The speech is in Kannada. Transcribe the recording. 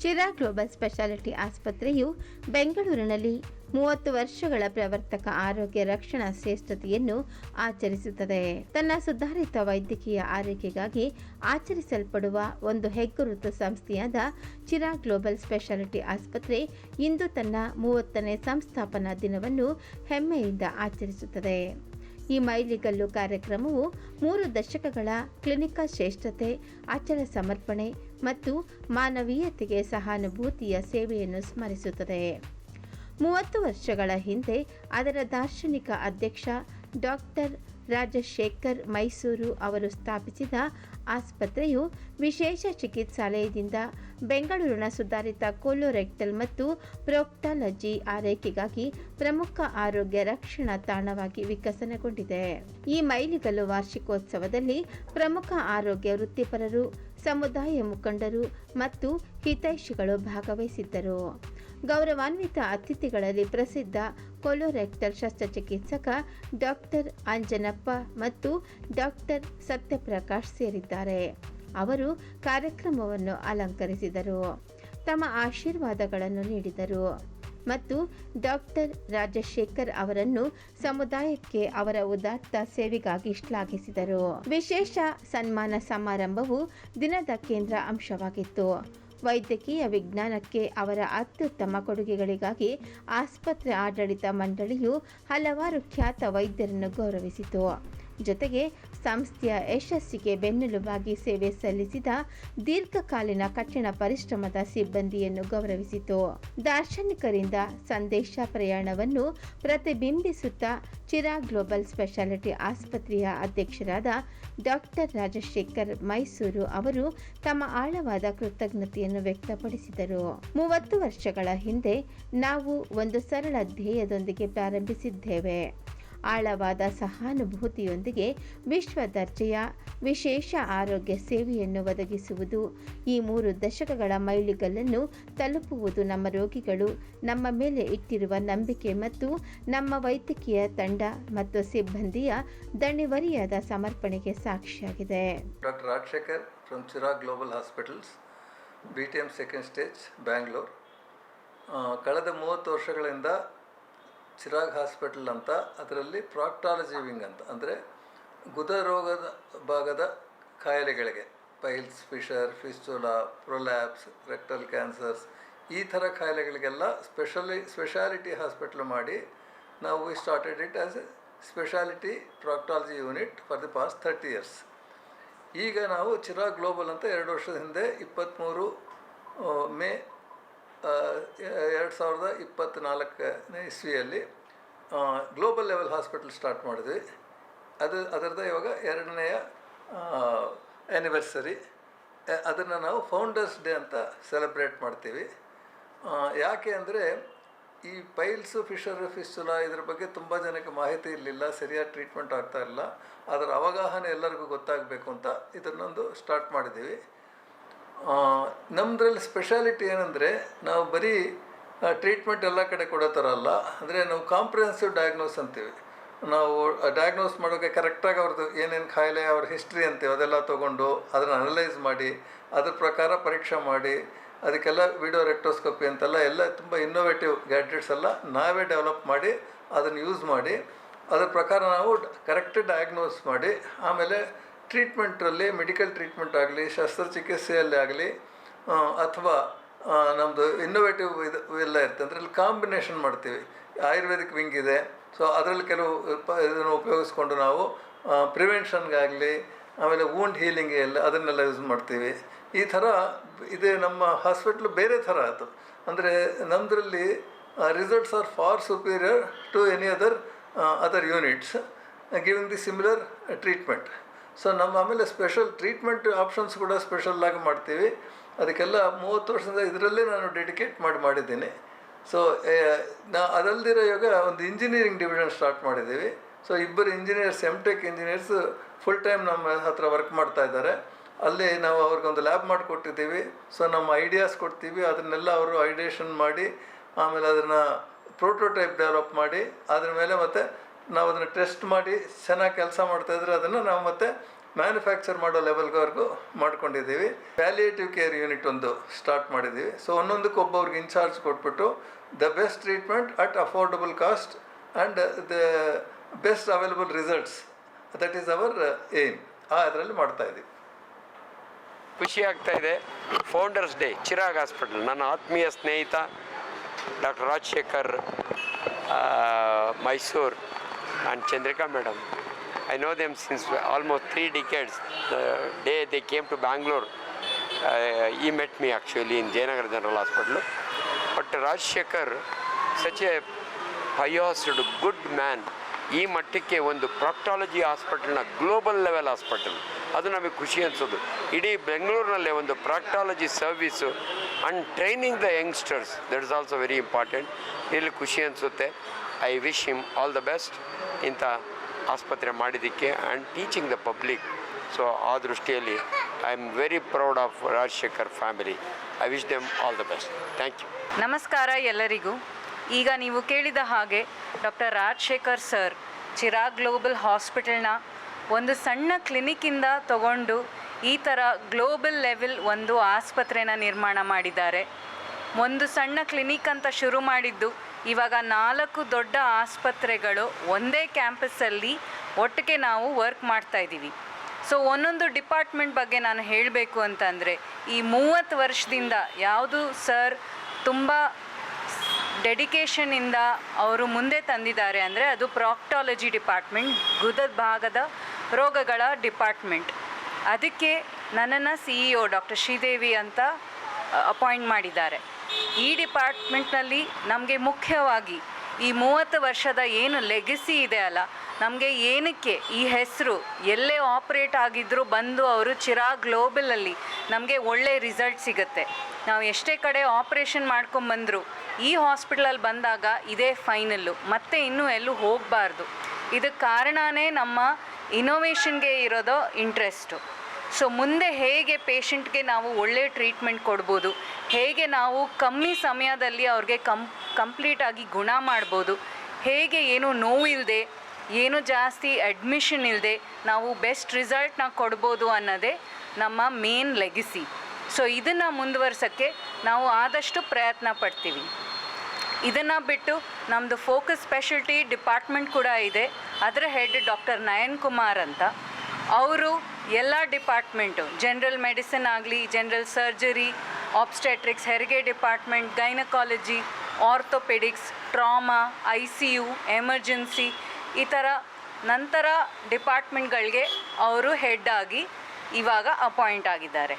ಚಿರಾಗ್ ಗ್ಲೋಬಲ್ ಸ್ಪೆಷಾಲಿಟಿ ಆಸ್ಪತ್ರೆಯು ಬೆಂಗಳೂರಿನಲ್ಲಿ 30 ವರ್ಷಗಳ ಪ್ರವರ್ತಕ ಆರೋಗ್ಯ ರಕ್ಷಣಾ ಶ್ರೇಷ್ಠತೆಯನ್ನು ಆಚರಿಸುತ್ತದೆ. ತನ್ನ ಸುಧಾರಿತ ವೈದ್ಯಕೀಯ ಆರೈಕೆಗಾಗಿ ಆಚರಿಸಲ್ಪಡುವ ಒಂದು ಹೆಗ್ಗುರುತು ಸಂಸ್ಥೆಯಾದ ಚಿರಾಗ್ ಗ್ಲೋಬಲ್ ಸ್ಪೆಷಾಲಿಟಿ ಆಸ್ಪತ್ರೆ ಇಂದು ತನ್ನ 30ನೇ ಸಂಸ್ಥಾಪನಾ ದಿನವನ್ನು ಹೆಮ್ಮೆಯಿಂದ ಆಚರಿಸುತ್ತದೆ. ಈ ಮೈಲಿಗಲ್ಲು ಕಾರ್ಯಕ್ರಮವು 3 ದಶಕಗಳ ಕ್ಲಿನಿಕಲ್ ಶ್ರೇಷ್ಠತೆ, ಅಚಲ ಸಮರ್ಪಣೆ ಮತ್ತು ಮಾನವೀಯತೆಗೆ ಸಹಾನುಭೂತಿಯ ಸೇವೆಯನ್ನು ಸ್ಮರಿಸುತ್ತದೆ. 30 ವರ್ಷಗಳ ಹಿಂದೆ ಅದರ ದಾರ್ಶನಿಕ ಅಧ್ಯಕ್ಷ ಡಾಕ್ಟರ್ ರಾಜಶೇಖರ್ ಮೈಸೂರು ಅವರು ಸ್ಥಾಪಿಸಿದ ಆಸ್ಪತ್ರೆಯು ವಿಶೇಷ ಚಿಕಿತ್ಸಾಲಯದಿಂದ ಬೆಂಗಳೂರಿನ ಸುಧಾರಿತ ಕೊಲೊರೆಕ್ಟಲ್ ಮತ್ತು ಪ್ರೊಕ್ಟಾಲಜಿ ಆರೈಕೆಗಾಗಿ ಪ್ರಮುಖ ಆರೋಗ್ಯ ರಕ್ಷಣಾ ತಾಣವಾಗಿ ವಿಕಸನಗೊಂಡಿದೆ. ಈ ಮೈಲಿಗಲ್ಲು ವಾರ್ಷಿಕೋತ್ಸವದಲ್ಲಿ ಪ್ರಮುಖ ಆರೋಗ್ಯ ವೃತ್ತಿಪರರು, ಸಮುದಾಯ ಮುಖಂಡರು ಮತ್ತು ಹಿತೈಷಿಗಳು ಭಾಗವಹಿಸಿದ್ದರು. ಗೌರವಾನ್ವಿತ ಅತಿಥಿಗಳಲ್ಲಿ ಪ್ರಸಿದ್ಧ ಕೊಲೊರೆಕ್ಟಲ್ ಶಸ್ತ್ರಚಿಕಿತ್ಸಕ ಡಾಕ್ಟರ್ ಅಂಜನಪ್ಪ ಮತ್ತು ಡಾಕ್ಟರ್ ಸತ್ಯಪ್ರಕಾಶ್ ಸೇರಿದ್ದಾರೆ. ಅವರು ಕಾರ್ಯಕ್ರಮವನ್ನು ಅಲಂಕರಿಸಿದರು, ತಮ್ಮ ಆಶೀರ್ವಾದಗಳನ್ನು ನೀಡಿದರು ಮತ್ತು ಡಾಕ್ಟರ್ ರಾಜಶೇಖರ್ ಅವರನ್ನು ಸಮುದಾಯಕ್ಕೆ ಅವರ ಉದಾತ್ತ ಸೇವೆಗಾಗಿ ಶ್ಲಾಘಿಸಿದರು. ವಿಶೇಷ ಸನ್ಮಾನ ಸಮಾರಂಭವು ದಿನದ ಕೇಂದ್ರ ಅಂಶವಾಗಿತ್ತು. ವೈದ್ಯಕೀಯ ವಿಜ್ಞಾನಕ್ಕೆ ಅವರ ಅತ್ಯುತ್ತಮ ಕೊಡುಗೆಗಳಿಗಾಗಿ ಆಸ್ಪತ್ರೆ ಆಡಳಿತ ಮಂಡಳಿಯು ಹಲವಾರು ಖ್ಯಾತ ವೈದ್ಯರನ್ನು ಗೌರವಿಸಿತು. ಜೊತೆಗೆ ಸಂಸ್ಥೆಯ ಯಶಸ್ಸಿಗೆ ಬೆನ್ನೆಲುಬಾಗಿ ಸೇವೆ ಸಲ್ಲಿಸಿದ ದೀರ್ಘಕಾಲೀನ ಕಠಿಣ ಪರಿಶ್ರಮದ ಸಿಬ್ಬಂದಿಯನ್ನು ಗೌರವಿಸಿತು. ದಾರ್ಶನಿಕರಿಂದ ಸಂದೇಶ ಪ್ರಯಾಣವನ್ನು ಪ್ರತಿಬಿಂಬಿಸುತ್ತಾ ಚಿರಾಗ್ ಗ್ಲೋಬಲ್ ಸ್ಪೆಷಾಲಿಟಿ ಆಸ್ಪತ್ರೆಯ ಅಧ್ಯಕ್ಷರಾದ ಡಾಕ್ಟರ್ ರಾಜಶೇಖರ್ ಮೈಸೂರು ಅವರು ತಮ್ಮ ಆಳವಾದ ಕೃತಜ್ಞತೆಯನ್ನು ವ್ಯಕ್ತಪಡಿಸಿದರು. 30 ವರ್ಷಗಳ ಹಿಂದೆ ನಾವು ಒಂದು ಸರಳ ಧ್ಯೇಯದೊಂದಿಗೆ ಪ್ರಾರಂಭಿಸಿದ್ದೇವೆ. ಆಳವಾದ ಸಹಾನುಭೂತಿಯೊಂದಿಗೆ ವಿಶ್ವ ದರ್ಜೆಯ ವಿಶೇಷ ಆರೋಗ್ಯ ಸೇವೆಯನ್ನು ಒದಗಿಸುವುದು. ಈ 3 ದಶಕಗಳ ಮೈಲಿಗಲ್ಲನ್ನು ತಲುಪುವುದು ನಮ್ಮ ರೋಗಿಗಳು ನಮ್ಮ ಮೇಲೆ ಇಟ್ಟಿರುವ ನಂಬಿಕೆ ಮತ್ತು ನಮ್ಮ ವೈದ್ಯಕೀಯ ತಂಡ ಮತ್ತು ಸಿಬ್ಬಂದಿಯ ದಣಿವರಿಯಾದ ಸಮರ್ಪಣೆಗೆ ಸಾಕ್ಷಿಯಾಗಿದೆ. Doctor Rajashekar from Chirag global hospitals, BTM second stage, Bangalore. ಕಳೆದ 30 ವರ್ಷಗಳಿಂದ ಚಿರಾಗ್ ಹಾಸ್ಪಿಟಲ್ ಅಂತ, ಅದರಲ್ಲಿ ಪ್ರಾಕ್ಟಾಲಜಿ ವಿಂಗ್ ಅಂತ, ಅಂದರೆ ಗುದ ರೋಗದ ಭಾಗದ ಕಾಯಿಲೆಗಳಿಗೆ, piles, fissure, fistula, prolapse, rectal cancers, ಈ ಥರ ಕಾಯಿಲೆಗಳಿಗೆಲ್ಲ ಸ್ಪೆಷಾಲಿಟಿ ಹಾಸ್ಪಿಟಲ್ ಮಾಡಿ ನಾವು we started it as a speciality proctology unit for the past 30 years. ಈಗ ನಾವು ಚಿರಾಗ್ ಗ್ಲೋಬಲ್ ಅಂತ 2 ವರ್ಷದ ಹಿಂದೆ 23 ಮೇ 2024ನೇ ಇಸ್ವಿಯಲ್ಲಿ ಗ್ಲೋಬಲ್ ಲೆವೆಲ್ ಹಾಸ್ಪಿಟಲ್ ಸ್ಟಾರ್ಟ್ ಮಾಡಿದ್ವಿ. ಅದರದ್ದು ಇವಾಗ 2ನೇ ಆ್ಯನಿವರ್ಸರಿ. ಅದನ್ನು ನಾವು ಫೌಂಡರ್ಸ್ ಡೇ ಅಂತ ಸೆಲೆಬ್ರೇಟ್ ಮಾಡ್ತೀವಿ. ಯಾಕೆ ಅಂದರೆ ಈ ಪೈಲ್ಸು, ಫಿಷರು, ಫಿಸ್ಟುಲಾ ಇದ್ರ ಬಗ್ಗೆ ತುಂಬ ಜನಕ್ಕೆ ಮಾಹಿತಿ ಇರಲಿಲ್ಲ, ಸರಿಯಾದ ಟ್ರೀಟ್ಮೆಂಟ್ ಆಗ್ತಾ ಇಲ್ಲ. ಅದರ ಅವಗಾಹನೆ ಎಲ್ಲರಿಗೂ ಗೊತ್ತಾಗಬೇಕು ಅಂತ ಇದನ್ನೊಂದು ಸ್ಟಾರ್ಟ್ ಮಾಡಿದ್ದೀವಿ. ನಮ್ಮದ್ರಲ್ಲಿ ಸ್ಪೆಷಾಲಿಟಿ ಏನಂದರೆ, ನಾವು ಬರೀ ಟ್ರೀಟ್ಮೆಂಟ್ ಎಲ್ಲ ಕಡೆ ಕೊಡೋ ಥರ ಅಲ್ಲ. ಅಂದರೆ ನಾವು ಕಾಂಪ್ರಿಹೆನ್ಸಿವ್ ಡಯಾಗ್ನೋಸ್ ಅಂತೀವಿ. ನಾವು ಡಯಾಗ್ನೋಸ್ ಮಾಡೋಕ್ಕೆ ಕರೆಕ್ಟಾಗಿ ಅವ್ರದ್ದು ಏನೇನು ಕಾಯಿಲೆ, ಅವ್ರ ಹಿಸ್ಟ್ರಿ ಅಂತೀವಿ, ಅದೆಲ್ಲ ತೊಗೊಂಡು ಅದನ್ನು ಅನಲೈಸ್ ಮಾಡಿ ಅದ್ರ ಪ್ರಕಾರ ಪರೀಕ್ಷೆ ಮಾಡಿ, ಅದಕ್ಕೆಲ್ಲ ವಿಡಿಯೋ ರೆಕ್ಟೋಸ್ಕೋಪಿ ಅಂತೆಲ್ಲ ತುಂಬ ಇನ್ನೋವೇಟಿವ್ ಗ್ಯಾಡ್ಜೆಟ್ಸ್ ಎಲ್ಲ ನಾವೇ ಡೆವಲಪ್ ಮಾಡಿ ಅದನ್ನು ಯೂಸ್ ಮಾಡಿ ಅದ್ರ ಪ್ರಕಾರ ನಾವು ಕರೆಕ್ಟ್ ಡಯಾಗ್ನೋಸ್ ಮಾಡಿ, ಆಮೇಲೆ ಟ್ರೀಟ್ಮೆಂಟಲ್ಲಿ ಮೆಡಿಕಲ್ ಟ್ರೀಟ್ಮೆಂಟ್ ಆಗಲಿ, ಶಸ್ತ್ರಚಿಕಿತ್ಸೆಯಲ್ಲಿ ಆಗಲಿ, ಅಥವಾ ನಮ್ಮದು ಇನ್ನೋವೇಟಿವ್ ಎಲ್ಲ ಇರುತ್ತೆ. ಅದರಲ್ಲಿ ಕಾಂಬಿನೇಷನ್ ಮಾಡ್ತೀವಿ. ಆಯುರ್ವೇದಿಕ್ ವಿಂಗ್ ಇದೆ, ಸೊ ಅದರಲ್ಲಿ ಕೆಲವು ಇದನ್ನು ಉಪಯೋಗಿಸ್ಕೊಂಡು ನಾವು ಪ್ರಿವೆನ್ಷನ್ಗಾಗಲಿ, ಆಮೇಲೆ ವೂಂಡ್ ಹೀಲಿಂಗ್ ಎಲ್ಲ ಅದನ್ನೆಲ್ಲ ಯೂಸ್ ಮಾಡ್ತೀವಿ. ಈ ಥರ ಇದೆ ನಮ್ಮ ಹಾಸ್ಪಿಟ್ಲು. ಬೇರೆ ಥರ ಅದು ಅಂದರೆ ನಮ್ಮದ್ರಲ್ಲಿ results are far superior to any other units giving the similar treatment. So ನಮ್ಮ ಆಮೇಲೆ ಸ್ಪೆಷಲ್ ಟ್ರೀಟ್ಮೆಂಟ್ ಆಪ್ಷನ್ಸ್ ಕೂಡ ಸ್ಪೆಷಲ್ಲಾಗಿ ಮಾಡ್ತೀವಿ. ಅದಕ್ಕೆಲ್ಲ 30 ವರ್ಷದಿಂದ ಇದರಲ್ಲೇ ನಾನು ಡೆಡಿಕೇಟ್ ಮಾಡಿದ್ದೀನಿ. ಸೊ ಅದಲ್ಲದಿರೋ ಇವಾಗ ಒಂದು ಇಂಜಿನಿಯರಿಂಗ್ ಡಿವಿಷನ್ ಸ್ಟಾರ್ಟ್ ಮಾಡಿದ್ದೀವಿ. So 2 engineers, MTech engineers full time ನಮ್ಮ ಹತ್ರ ವರ್ಕ್ ಮಾಡ್ತಾ ಇದ್ದಾರೆ. ಅಲ್ಲಿ ನಾವು ಅವ್ರಿಗೊಂದು ಲ್ಯಾಬ್ ಮಾಡಿಕೊಟ್ಟಿದ್ದೀವಿ. ಸೊ ನಮ್ಮ ಐಡಿಯಾಸ್ ಕೊಡ್ತೀವಿ, ಅದನ್ನೆಲ್ಲ ಅವರು ಐಡಿಯೇಷನ್ ಮಾಡಿ, ಆಮೇಲೆ ಅದನ್ನು ಪ್ರೋಟೋಟೈಪ್ ಡೆವಲಪ್ ಮಾಡಿ, ಅದ್ರ ಮೇಲೆ ಮತ್ತೆ ನಾವು ಅದನ್ನು ಟೆಸ್ಟ್ ಮಾಡಿ ಚೆನ್ನಾಗಿ ಕೆಲಸ ಮಾಡ್ತಾಯಿದ್ರೆ ಅದನ್ನು ನಾವು ಮತ್ತೆ ಮ್ಯಾನುಫ್ಯಾಕ್ಚರ್ ಮಾಡೋ ಲೆವೆಲ್ವರೆಗೂ ಮಾಡ್ಕೊಂಡಿದ್ದೀವಿ. ಪ್ಯಾಲಿಯೇಟಿವ್ ಕೇರ್ ಯೂನಿಟ್ ಒಂದು ಸ್ಟಾರ್ಟ್ ಮಾಡಿದ್ದೀವಿ. ಸೊ ಒಂದೊಂದಕ್ಕೆ ಒಬ್ಬೊಬ್ರಿಗೆ ಇನ್ಚಾರ್ಜ್ ಕೊಟ್ಬಿಟ್ಟು the best treatment at affordable cost and the best available results, that is our aim. ಅದರಲ್ಲಿ ಮಾಡ್ತಾಯಿದ್ದೀವಿ. ಖುಷಿ ಆಗ್ತಾ ಇದೆ. ಫೌಂಡರ್ಸ್ ಡೇ ಚಿರಾಗ್ ಹಾಸ್ಪಿಟಲ್, ನನ್ನ ಆತ್ಮೀಯ ಸ್ನೇಹಿತ doctor Rajashekar Mysore and Chandrika madam. I know them since almost 3 decades. The day they came to Bangalore, he met me actually in Jayanagar General Hospital. But Rajshekar, such a pious, good man. ಈ ಮಟ್ಟಕ್ಕೆ ಒಂದು ಪ್ರಾಕ್ಟಾಲಜಿ ಹಾಸ್ಪಿಟಲ್ನ ಗ್ಲೋಬಲ್ ಲೆವೆಲ್ ಹಾಸ್ಪಿಟಲ್, ಅದು ನಮಗೆ ಖುಷಿ ಅನಿಸೋದು. ಇಡೀ ಬೆಂಗಳೂರಿನಲ್ಲೇ ಒಂದು proctology service and training the youngsters, that is also very important. ಇಲ್ಲಿ ಖುಷಿ ಅನಿಸುತ್ತೆ. I wish him all the best ಇಂಥ ಆಸ್ಪತ್ರೆ ಮಾಡಿದ್ದಕ್ಕೆ and teaching the public. So ಆ ದೃಷ್ಟಿಯಲ್ಲಿ I am very proud of Rajashekar family. I wish them all the best. Thank you. ನಮಸ್ಕಾರ ಎಲ್ಲರಿಗೂ. ಈಗ ನೀವು ಕೇಳಿದ ಹಾಗೆ doctor Rajashekar sir Chirag global ಹಾಸ್ಪಿಟಲ್ನ ಒಂದು ಸಣ್ಣ ಕ್ಲಿನಿಕ್ಕಿಂದ ತಗೊಂಡು ಈ ಥರ ಗ್ಲೋಬಲ್ ಲೆವೆಲ್ ಒಂದು ಆಸ್ಪತ್ರೆನ ನಿರ್ಮಾಣ ಮಾಡಿದ್ದಾರೆ. ಒಂದು ಸಣ್ಣ ಕ್ಲಿನಿಕ್ ಅಂತ ಶುರು ಮಾಡಿದ್ದು ಇವಾಗ 4 ದೊಡ್ಡ ಆಸ್ಪತ್ರೆಗಳು ಒಂದೇ ಕ್ಯಾಂಪಸ್ಸಲ್ಲಿ ಒಟ್ಟಿಗೆ ನಾವು ವರ್ಕ್ ಮಾಡ್ತಾಯಿದ್ದೀವಿ. ಸೊ ಒಂದೊಂದು ಡಿಪಾರ್ಟ್ಮೆಂಟ್ ಬಗ್ಗೆ ನಾನು ಹೇಳಬೇಕು ಅಂತಂದರೆ, ಈ 30 ವರ್ಷದಿಂದ ಯಾವುದು ಸರ್ ತುಂಬ ಡೆಡಿಕೇಷನಿಂದ ಅವರು ಮುಂದೆ ತಂದಿದ್ದಾರೆ ಅಂದರೆ ಅದು ಪ್ರಾಕ್ಟಾಲಜಿ ಡಿಪಾರ್ಟ್ಮೆಂಟ್, ಗುದದ ಭಾಗದ ರೋಗಗಳ ಡಿಪಾರ್ಟ್ಮೆಂಟ್. ಅದಕ್ಕೆ ನನ್ನನ್ನು CEO ಡಾಕ್ಟರ್ ಶ್ರೀದೇವಿ ಅಂತ ಅಪಾಯಿಂಟ್ ಮಾಡಿದ್ದಾರೆ. ಈ ಡಿಪಾರ್ಟ್ಮೆಂಟ್ನಲ್ಲಿ ನಮಗೆ ಮುಖ್ಯವಾಗಿ ಈ 30 ವರ್ಷದ ಏನು ಲೆಗಸಿ ಇದೆ ಅಲ್ಲ, ನಮಗೆ ಏನಕ್ಕೆ ಈ ಹೆಸರು ಎಲ್ಲೇ ಆಪ್ರೇಟ್ ಆಗಿದ್ದರೂ ಬಂದು ಅವರು ಚಿರಾಗ್ ಗ್ಲೋಬಲಲ್ಲಿ ನಮಗೆ ಒಳ್ಳೆ ರಿಸಲ್ಟ್ ಸಿಗುತ್ತೆ. ನಾವು ಎಷ್ಟೇ ಕಡೆ ಆಪ್ರೇಷನ್ ಮಾಡ್ಕೊಂಬಂದರು ಈ ಹಾಸ್ಪಿಟಲಲ್ಲಿ ಬಂದಾಗ ಇದೇ ಫೈನಲ್ಲು, ಮತ್ತೆ ಇನ್ನೂ ಎಲ್ಲೂ ಹೋಗಬಾರ್ದು. ಇದಕ್ಕೆ ಕಾರಣವೇ ನಮ್ಮ ಇನೋವೇಷನ್ಗೆ ಇರೋದು ಇಂಟ್ರೆಸ್ಟು. ಸೊ ಮುಂದೆ ಹೇಗೆ ಪೇಷಂಟ್ಗೆ ನಾವು ಒಳ್ಳೆ ಟ್ರೀಟ್ಮೆಂಟ್ ಕೊಡ್ಬೋದು, ಹೇಗೆ ನಾವು ಕಮ್ಮಿ ಸಮಯದಲ್ಲಿ ಅವ್ರಿಗೆ ಕಂಪ್ಲೀಟಾಗಿ ಗುಣ ಮಾಡ್ಬೋದು, ಹೇಗೆ ಏನು ನೋವಿಲ್ಲದೆ ಏನು ಜಾಸ್ತಿ ಅಡ್ಮಿಷನ್ ಇಲ್ಲದೆ ನಾವು ಬೆಸ್ಟ್ ರಿಸಲ್ಟ್ನ ಕೊಡ್ಬೋದು ಅನ್ನೋದೇ ನಮ್ಮ ಮೇನ್ ಲೆಗಸಿ. ಸೊ ಇದನ್ನು ಮುಂದುವರ್ಸೋಕ್ಕೆ ನಾವು ಆದಷ್ಟು ಪ್ರಯತ್ನ ಪಡ್ತೀವಿ. ಇದನ್ನು ಬಿಟ್ಟು ನಮ್ಮದು ಫೋಕಸ್ ಸ್ಪೆಷಲ್ಟಿ ಡಿಪಾರ್ಟ್ಮೆಂಟ್ ಕೂಡ ಇದೆ. ಅದರ ಹೆಡ್ ಡಾಕ್ಟರ್ ನಯನ್ ಕುಮಾರ್ ಅಂತ. ಅವರು ಎಲ್ಲ ಡಿಪಾರ್ಟ್ಮೆಂಟು, ಜನರಲ್ ಮೆಡಿಸಿನ್ ಆಗಲಿ, ಜನರಲ್ ಸರ್ಜರಿ, ಆಬ್ಸ್ಟೆಟ್ರಿಕ್ಸ್, ಹೆರಿಗೆ department, gynaecology, orthopaedics, trauma, ICU, emergency, ಈ ಥರ ನಂತರ ಡಿಪಾರ್ಟ್ಮೆಂಟ್ಗಳಿಗೆ ಅವರು ಹೆಡ್ ಆಗಿ ಇವಾಗ ಅಪಾಯಿಂಟ್ ಆಗಿದ್ದಾರೆ.